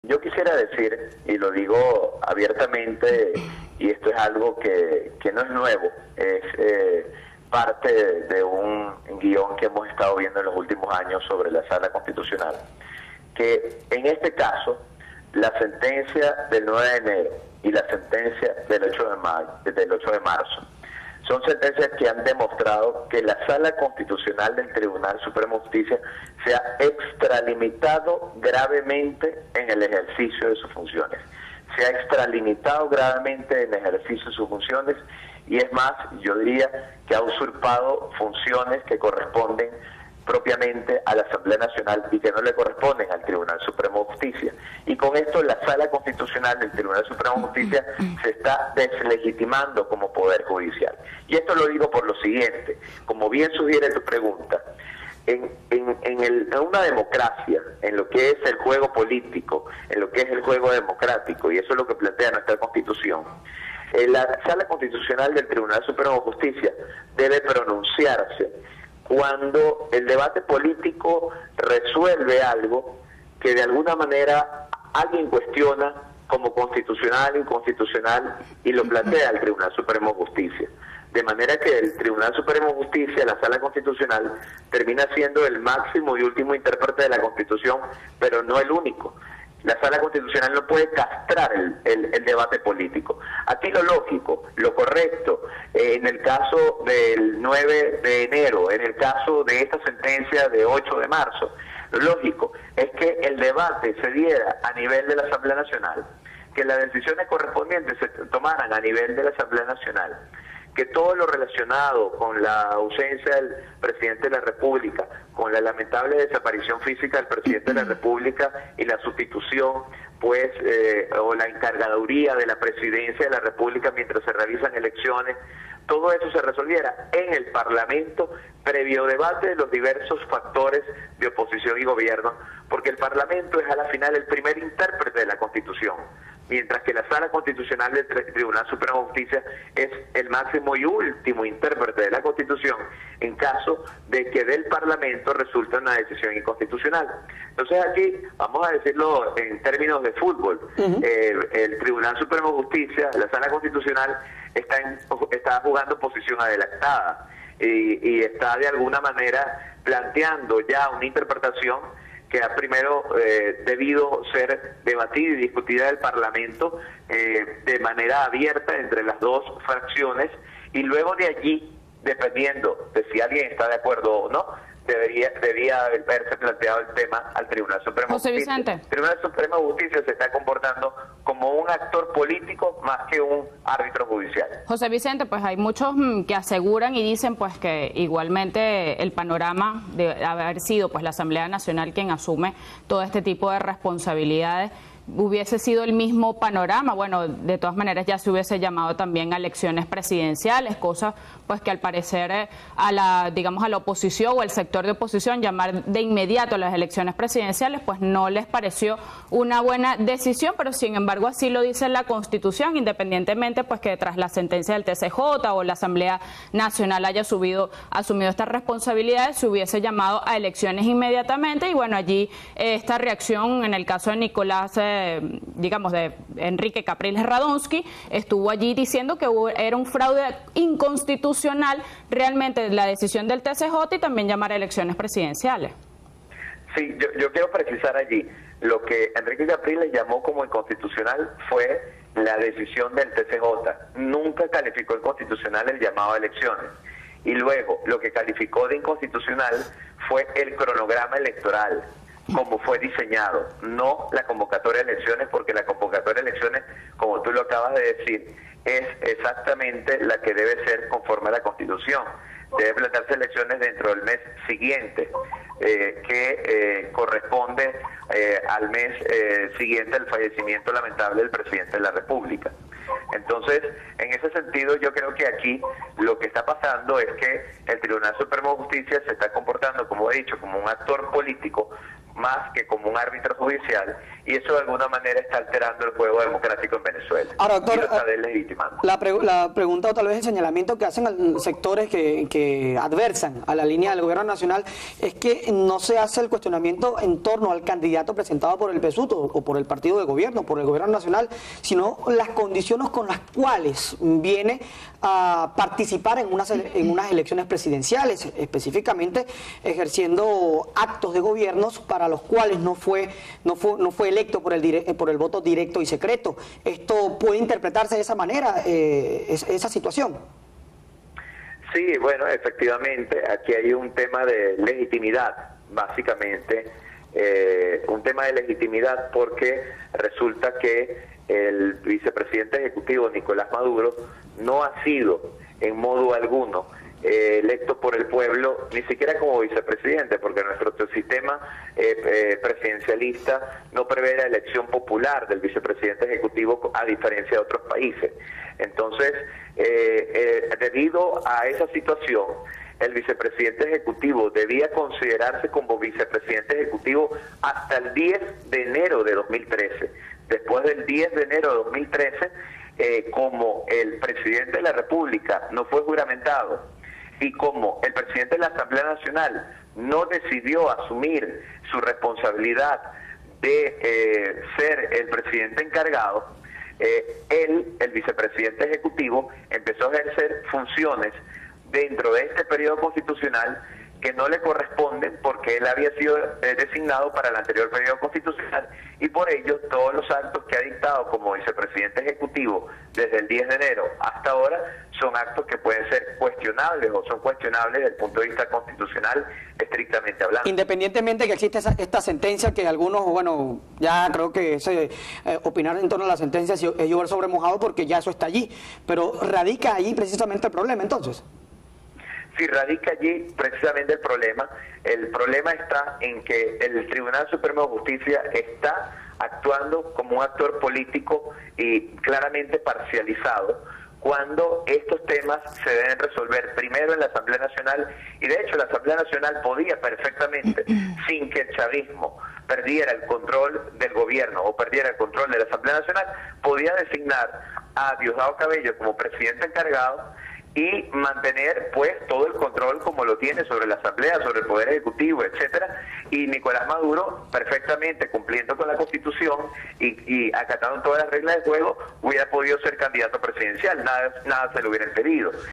Yo quisiera decir, y lo digo abiertamente, y esto es algo que no es nuevo, es parte de un guión que hemos estado viendo en los últimos años sobre la Sala Constitucional, que en este caso, la sentencia del 9 de enero y la sentencia del 8 de marzo, son sentencias que han demostrado que la Sala Constitucional del Tribunal Supremo de Justicia se ha extralimitado gravemente en el ejercicio de sus funciones. Se ha extralimitado gravemente en el ejercicio de sus funciones y es más, yo diría que ha usurpado funciones que corresponden propiamente a la Asamblea Nacional y que no le corresponden al Tribunal Supremo de Justicia. Y con esto la Sala Constitucional del Tribunal Supremo de Justicia se está deslegitimando como Poder Judicial. Y esto lo digo por lo siguiente, como bien sugiere tu pregunta, en una democracia, en lo que es el juego político, en lo que es el juego democrático, y eso es lo que plantea nuestra Constitución, la Sala Constitucional del Tribunal Supremo de Justicia debe pronunciarse cuando el debate político resuelve algo que de alguna manera alguien cuestiona como constitucional, inconstitucional, y lo plantea el Tribunal Supremo de Justicia. De manera que el Tribunal Supremo de Justicia, la Sala Constitucional, termina siendo el máximo y último intérprete de la Constitución, pero no el único. La Sala Constitucional no puede castrar el debate político. Aquí lo lógico, lo correcto, en el caso del 9 de enero, en el caso de esta sentencia de 8 de marzo, lo lógico es que el debate se diera a nivel de la Asamblea Nacional, que las decisiones correspondientes se tomaran a nivel de la Asamblea Nacional, que todo lo relacionado con la ausencia del presidente de la República, con la lamentable desaparición física del presidente de la República y la sustitución, pues, o la encargaduría de la presidencia de la República mientras se realizan elecciones, todo eso se resolviera en el Parlamento previo debate de los diversos factores de oposición y gobierno, porque el Parlamento es a la final el primer intérprete de la Constitución, mientras que la Sala Constitucional del Tribunal Supremo de Justicia es el máximo y último intérprete de la Constitución en caso de que del Parlamento resulte una decisión inconstitucional. Entonces aquí, vamos a decirlo en términos de fútbol, el Tribunal Supremo de Justicia, la Sala Constitucional, está jugando posición adelantada y está de alguna manera planteando ya una interpretación que ha primero debido ser debatida y discutida del Parlamento de manera abierta entre las dos fracciones, y luego de allí, dependiendo de si alguien está de acuerdo o no, debía haberse planteado el tema al Tribunal Supremo de Justicia. Vicente. El Tribunal Supremo de Justicia se está comportando como un actor político más que un árbitro judicial. José Vicente, pues hay muchos que aseguran y dicen pues que igualmente el panorama de haber sido pues la Asamblea Nacional quien asume todo este tipo de responsabilidades hubiese sido el mismo panorama. Bueno, de todas maneras ya se hubiese llamado también a elecciones presidenciales, cosa pues que al parecer a la oposición o el sector de oposición llamar de inmediato a las elecciones presidenciales pues no les pareció una buena decisión, pero sin embargo así lo dice la Constitución, independientemente pues que tras la sentencia del TCJ o la Asamblea Nacional haya asumido estas responsabilidades, se hubiese llamado a elecciones inmediatamente. Y bueno, allí esta reacción en el caso de Nicolás de Enrique Capriles Radonsky, estuvo allí diciendo que era un fraude inconstitucional realmente la decisión del TCJ y también llamar a elecciones presidenciales. Sí, yo quiero precisar allí, lo que Enrique Capriles llamó como inconstitucional fue la decisión del TCJ, nunca calificó inconstitucional el llamado a elecciones. Y luego, lo que calificó de inconstitucional fue el cronograma electoral, como fue diseñado, no la convocatoria de elecciones, porque la convocatoria de elecciones, como tú lo acabas de decir, es exactamente la que debe ser conforme a la Constitución. Debe plantearse elecciones dentro del mes siguiente, que corresponde al mes siguiente al fallecimiento lamentable del presidente de la República. Entonces, en ese sentido, yo creo que aquí lo que está pasando es que el Tribunal Supremo de Justicia se está comportando, como he dicho, como un actor político más que como un árbitro judicial, y eso de alguna manera está alterando el juego democrático en Venezuela. Ahora, doctor, y lo está deslegitimando. La pregunta, o tal vez el señalamiento que hacen sectores que adversan a la línea del gobierno nacional, es que no se hace el cuestionamiento en torno al candidato presentado por el PSUV o por el partido de gobierno, por el gobierno nacional, sino las condiciones con las cuales viene a participar en unas elecciones presidenciales, específicamente ejerciendo actos de gobiernos para los cuales no fue electo por el voto directo y secreto. ¿Esto puede interpretarse de esa manera, esa situación? Sí, bueno, efectivamente, aquí hay un tema de legitimidad, básicamente, un tema de legitimidad porque resulta que el vicepresidente ejecutivo Nicolás Maduro no ha sido en modo alguno electo por el pueblo, ni siquiera como vicepresidente, porque nuestro sistema presidencialista no prevé la elección popular del vicepresidente ejecutivo, a diferencia de otros países. Entonces, debido a esa situación, el vicepresidente ejecutivo debía considerarse como vicepresidente ejecutivo hasta el 10 de enero de 2013. Después del 10 de enero de 2013, como el presidente de la República no fue juramentado, y como el presidente de la Asamblea Nacional no decidió asumir su responsabilidad de ser el presidente encargado, el vicepresidente ejecutivo empezó a ejercer funciones dentro de este periodo constitucional que no le corresponden porque él había sido designado para el anterior periodo constitucional, y por ello todos los actos que ha dictado como vicepresidente ejecutivo desde el 10 de enero hasta ahora son actos que pueden ser cuestionables o son cuestionables desde el punto de vista constitucional estrictamente hablando. Independientemente que existe esta sentencia, que algunos, bueno, ya creo que opinar en torno a la sentencia es llover sobre mojado porque ya eso está allí, pero radica allí precisamente el problema entonces. Sí, radica allí precisamente el problema. El problema está en que el Tribunal Supremo de Justicia está actuando como un actor político y claramente parcializado, cuando estos temas se deben resolver primero en la Asamblea Nacional, y de hecho la Asamblea Nacional podía perfectamente, sin que el chavismo perdiera el control del gobierno o perdiera el control de la Asamblea Nacional, podía designar a Diosdado Cabello como presidente encargado y mantener pues todo el control como lo tiene sobre la Asamblea, sobre el Poder Ejecutivo, etcétera, y Nicolás Maduro, perfectamente cumpliendo con la Constitución y acatando todas las reglas de juego, hubiera podido ser candidato presidencial, nada se lo hubiera impedido.